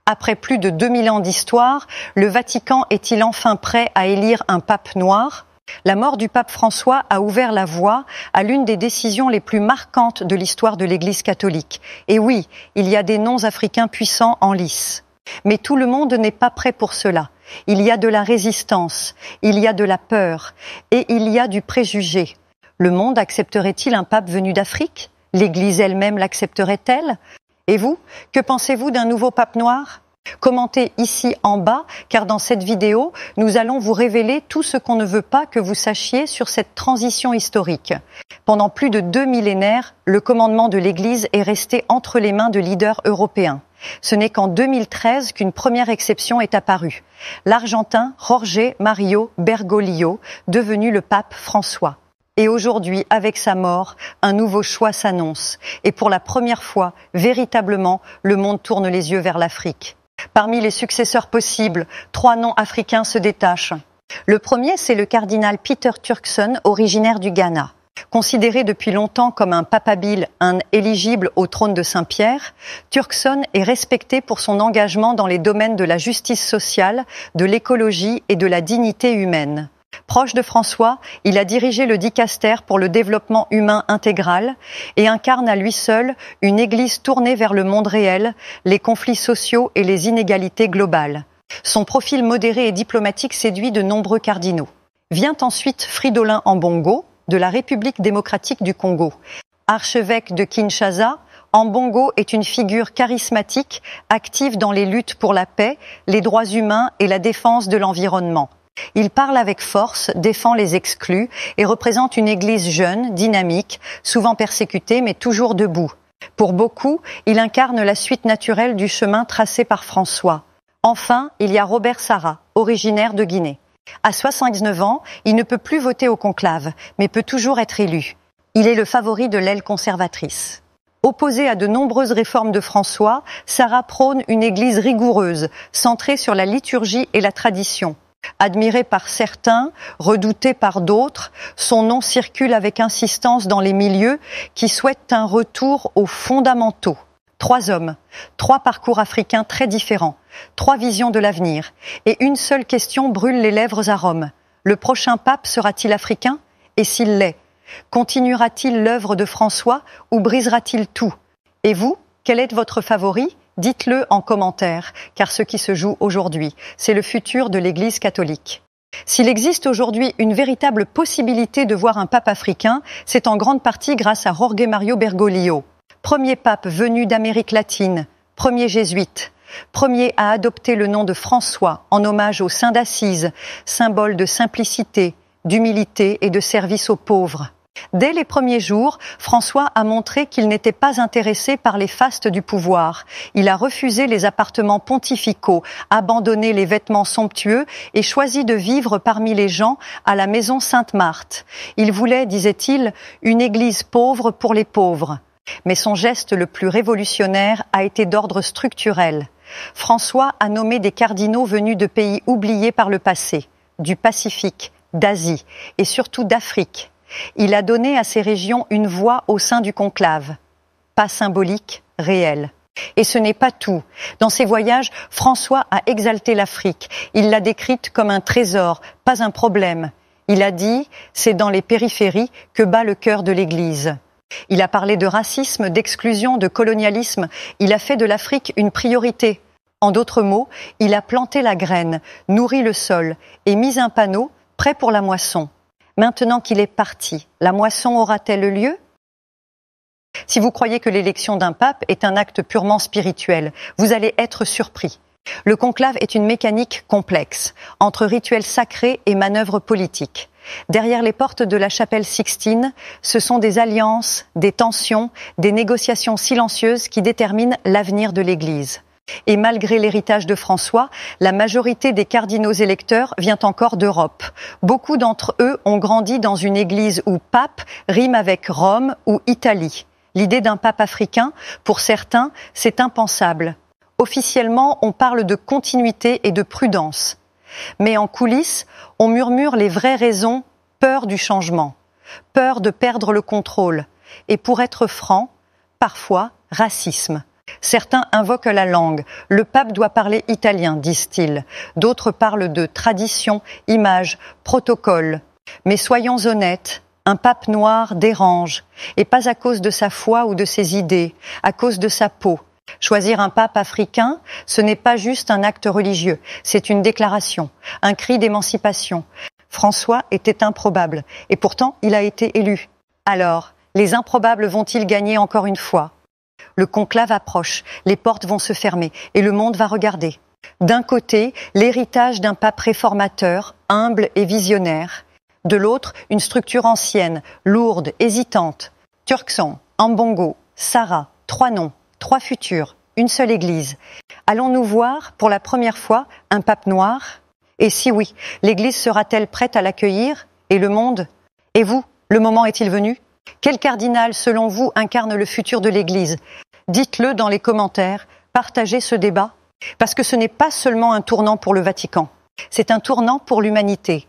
Après plus de 2000 ans d'histoire, le Vatican est-il enfin prêt à élire un pape noir ? La mort du pape François a ouvert la voie à l'une des décisions les plus marquantes de l'histoire de l'Église catholique. Et oui, il y a des noms africains puissants en lice. Mais tout le monde n'est pas prêt pour cela. Il y a de la résistance, il y a de la peur et il y a du préjugé. Le monde accepterait-il un pape venu d'Afrique ? L'Église elle-même l'accepterait-elle ? Et vous, que pensez-vous d'un nouveau pape noir ? Commentez ici en bas, car dans cette vidéo, nous allons vous révéler tout ce qu'on ne veut pas que vous sachiez sur cette transition historique. Pendant plus de 2 millénaires, le commandement de l'Église est resté entre les mains de leaders européens. Ce n'est qu'en 2013 qu'une première exception est apparue. L'Argentin Jorge Mario Bergoglio, devenu le pape François. Et aujourd'hui, avec sa mort, un nouveau choix s'annonce. Et pour la première fois, véritablement, le monde tourne les yeux vers l'Afrique. Parmi les successeurs possibles, 3 noms africains se détachent. Le premier, c'est le cardinal Peter Turkson, originaire du Ghana. Considéré depuis longtemps comme un papabile, un éligible au trône de Saint-Pierre, Turkson est respecté pour son engagement dans les domaines de la justice sociale, de l'écologie et de la dignité humaine. Proche de François, il a dirigé le dicaster pour le développement humain intégral et incarne à lui seul une église tournée vers le monde réel, les conflits sociaux et les inégalités globales. Son profil modéré et diplomatique séduit de nombreux cardinaux. Vient ensuite Fridolin Ambongo, de la République démocratique du Congo. Archevêque de Kinshasa, Ambongo est une figure charismatique, active dans les luttes pour la paix, les droits humains et la défense de l'environnement. Il parle avec force, défend les exclus et représente une église jeune, dynamique, souvent persécutée mais toujours debout. Pour beaucoup, il incarne la suite naturelle du chemin tracé par François. Enfin, il y a Robert Sarah, originaire de Guinée. À 69 ans, il ne peut plus voter au conclave, mais peut toujours être élu. Il est le favori de l'aile conservatrice. Opposé à de nombreuses réformes de François, Sarah prône une église rigoureuse, centrée sur la liturgie et la tradition. Admiré par certains, redouté par d'autres, son nom circule avec insistance dans les milieux qui souhaitent un retour aux fondamentaux. 3 hommes, 3 parcours africains très différents, 3 visions de l'avenir. Et une seule question brûle les lèvres à Rome. Le prochain pape sera-t-il africain ? Et s'il l'est, continuera-t-il l'œuvre de François ou brisera-t-il tout ? Et vous, quel est votre favori ? Dites-le en commentaire, car ce qui se joue aujourd'hui, c'est le futur de l'Église catholique. S'il existe aujourd'hui une véritable possibilité de voir un pape africain, c'est en grande partie grâce à Jorge Mario Bergoglio. Premier pape venu d'Amérique latine, premier jésuite, premier à adopter le nom de François en hommage au Saint d'Assise, symbole de simplicité, d'humilité et de service aux pauvres. Dès les premiers jours, François a montré qu'il n'était pas intéressé par les fastes du pouvoir. Il a refusé les appartements pontificaux, abandonné les vêtements somptueux et choisi de vivre parmi les gens à la maison Sainte-Marthe. Il voulait, disait-il, une église pauvre pour les pauvres. Mais son geste le plus révolutionnaire a été d'ordre structurel. François a nommé des cardinaux venus de pays oubliés par le passé, du Pacifique, d'Asie et surtout d'Afrique. Il a donné à ces régions une voix au sein du conclave. Pas symbolique, réel. Et ce n'est pas tout. Dans ses voyages, François a exalté l'Afrique. Il l'a décrite comme un trésor, pas un problème. Il a dit « c'est dans les périphéries que bat le cœur de l'Église ». Il a parlé de racisme, d'exclusion, de colonialisme. Il a fait de l'Afrique une priorité. En d'autres mots, il a planté la graine, nourri le sol et mis un panneau prêt pour la moisson. Maintenant qu'il est parti, la moisson aura-t-elle lieu ? Si vous croyez que l'élection d'un pape est un acte purement spirituel, vous allez être surpris. Le conclave est une mécanique complexe, entre rituels sacrés et manœuvres politiques. Derrière les portes de la chapelle Sixtine, ce sont des alliances, des tensions, des négociations silencieuses qui déterminent l'avenir de l'Église. Et malgré l'héritage de François, la majorité des cardinaux électeurs vient encore d'Europe. Beaucoup d'entre eux ont grandi dans une église où pape rime avec Rome ou Italie. L'idée d'un pape africain, pour certains, c'est impensable. Officiellement, on parle de continuité et de prudence. Mais en coulisses, on murmure les vraies raisons, peur du changement, peur de perdre le contrôle. Et pour être franc, parfois racisme. Certains invoquent la langue. Le pape doit parler italien, disent-ils. D'autres parlent de tradition, images, protocole. Mais soyons honnêtes, un pape noir dérange, et pas à cause de sa foi ou de ses idées, à cause de sa peau. Choisir un pape africain, ce n'est pas juste un acte religieux, c'est une déclaration, un cri d'émancipation. François était improbable, et pourtant il a été élu. Alors, les improbables vont-ils gagner encore une fois ? Le conclave approche, les portes vont se fermer, et le monde va regarder. D'un côté, l'héritage d'un pape réformateur, humble et visionnaire. De l'autre, une structure ancienne, lourde, hésitante. Turkson, Ambongo, Sarah, 3 noms, 3 futurs, une seule église. Allons-nous voir, pour la première fois, un pape noir ? Et si oui, l'église sera-t-elle prête à l'accueillir ? Et le monde ? Et vous, le moment est-il venu ? Quel cardinal, selon vous, incarne le futur de l'église ? Dites-le dans les commentaires, partagez ce débat, parce que ce n'est pas seulement un tournant pour le Vatican, c'est un tournant pour l'humanité.